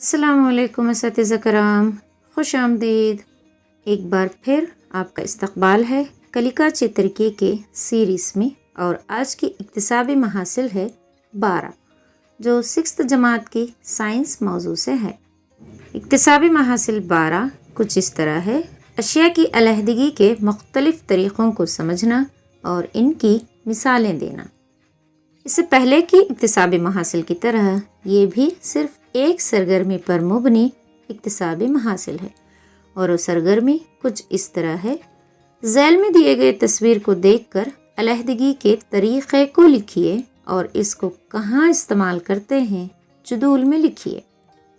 السلام علیکم اساتذہ کرام، خوش آمدید۔ ایک بار پھر آپ کا استقبال ہے کلیکا چترکی کے سیریز میں، اور آج کی اکتسابی محاصل ہے 12، جو 6th جماعت کی سائنس موضوع سے ہے۔ اکتسابی محاصل 12 کچھ اس طرح ہے: اشیاء کی علیحدگی کے مختلف طریقوں کو سمجھنا اور ان کی مثالیں دینا۔ اس سے پہلے کی اکتسابی محاصل کی طرح یہ بھی صرف ایک سرگرمی پر مبنی اکتسابی محاصل ہے، اور وہ سرگرمی کچھ اس طرح ہے: ذیل میں دیے گئے تصویر کو دیکھ کر علیحدگی کے طریقے کو لکھیے اور اس کو کہاں استعمال کرتے ہیں جدول میں لکھیے۔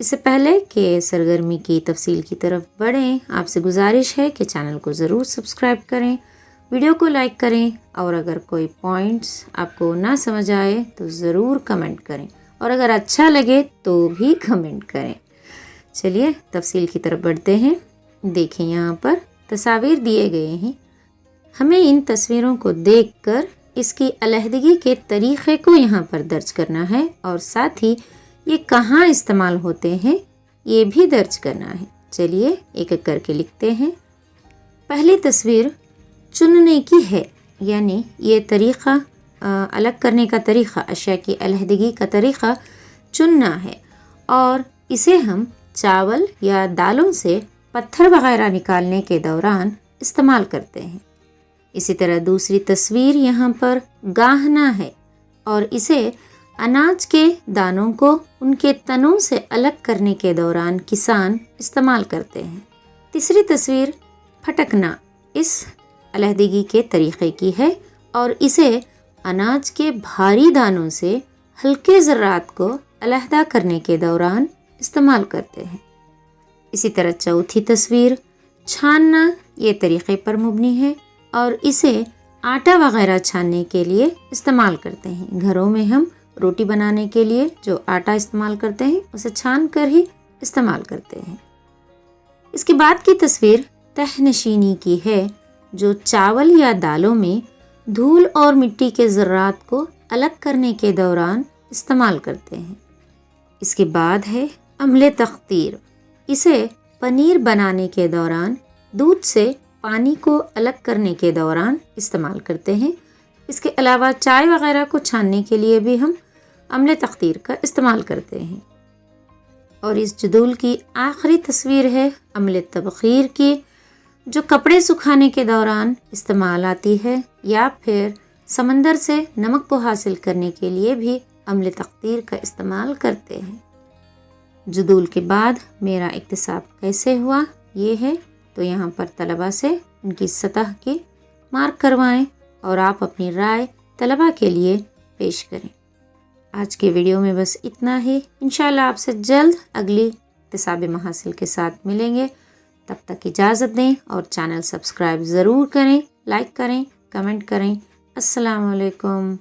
اس سے پہلے کہ سرگرمی کی تفصیل کی طرف بڑھیں، آپ سے گزارش ہے کہ چینل کو ضرور سبسکرائب کریں، ویڈیو کو لائک کریں، اور اگر کوئی پوائنٹس آپ کو نہ سمجھ آئے تو ضرور کمنٹ کریں، اور اگر اچھا لگے تو بھی کمنٹ کریں۔ چلیے تفصیل کی طرف بڑھتے ہیں۔ دیکھیں یہاں پر تصاویر دیے گئے ہیں، ہمیں ان تصویروں کو دیکھ کر اس کی علیحدگی کے طریقے کو یہاں پر درج کرنا ہے، اور ساتھ ہی یہ کہاں استعمال ہوتے ہیں یہ بھی درج کرنا ہے۔ چلیے ایک ایک کر کے لکھتے ہیں۔ پہلی تصویر چننے کی ہے، یعنی یہ طریقہ الگ کرنے کا طریقہ، اشیاء کی علیحدگی کا طریقہ چننا ہے، اور اسے ہم چاول یا دالوں سے پتھر وغیرہ نکالنے کے دوران استعمال کرتے ہیں۔ اسی طرح دوسری تصویر یہاں پر گاہنا ہے، اور اسے اناج کے دانوں کو ان کے تنوں سے الگ کرنے کے دوران کسان استعمال کرتے ہیں۔ تیسری تصویر پھٹکنا اس علیحدگی کے طریقے کی ہے، اور اسے اناج کے بھاری دانوں سے ہلکے ذرات کو علیحدہ کرنے کے دوران استعمال کرتے ہیں۔ اسی طرح چوتھی تصویر چھاننا یہ طریقے پر مبنی ہے، اور اسے آٹا وغیرہ چھاننے کے لیے استعمال کرتے ہیں۔ گھروں میں ہم روٹی بنانے کے لیے جو آٹا استعمال کرتے ہیں اسے چھان کر ہی استعمال کرتے ہیں۔ اس کے بعد کی تصویر تہ نشینی کی ہے، جو چاول یا دالوں میں دھول اور مٹی کے ذرات کو الگ کرنے کے دوران استعمال کرتے ہیں۔ اس کے بعد ہے عمل تقطیر، اسے پنیر بنانے کے دوران دودھ سے پانی کو الگ کرنے کے دوران استعمال کرتے ہیں۔ اس کے علاوہ چائے وغیرہ کو چھاننے کے لیے بھی ہم عمل تقطیر کا استعمال کرتے ہیں۔ اور اس جدول کی آخری تصویر ہے عمل تبخیر کی، جو کپڑے سکھانے کے دوران استعمال آتی ہے، یا پھر سمندر سے نمک کو حاصل کرنے کے لیے بھی عمل تقطیر کا استعمال کرتے ہیں۔ جدول کے بعد میرا اکتساب کیسے ہوا یہ ہے، تو یہاں پر طلبہ سے ان کی سطح کے مارک کروائیں، اور آپ اپنی رائے طلبہ کے لیے پیش کریں۔ آج کے ویڈیو میں بس اتنا ہی، انشاءاللہ آپ سے جلد اگلی اکتسابی محاصل کے ساتھ ملیں گے۔ تب تک اجازت دیں، اور چینل سبسکرائب ضرور کریں، لائک کریں، کمنٹ کریں۔ السلام علیکم۔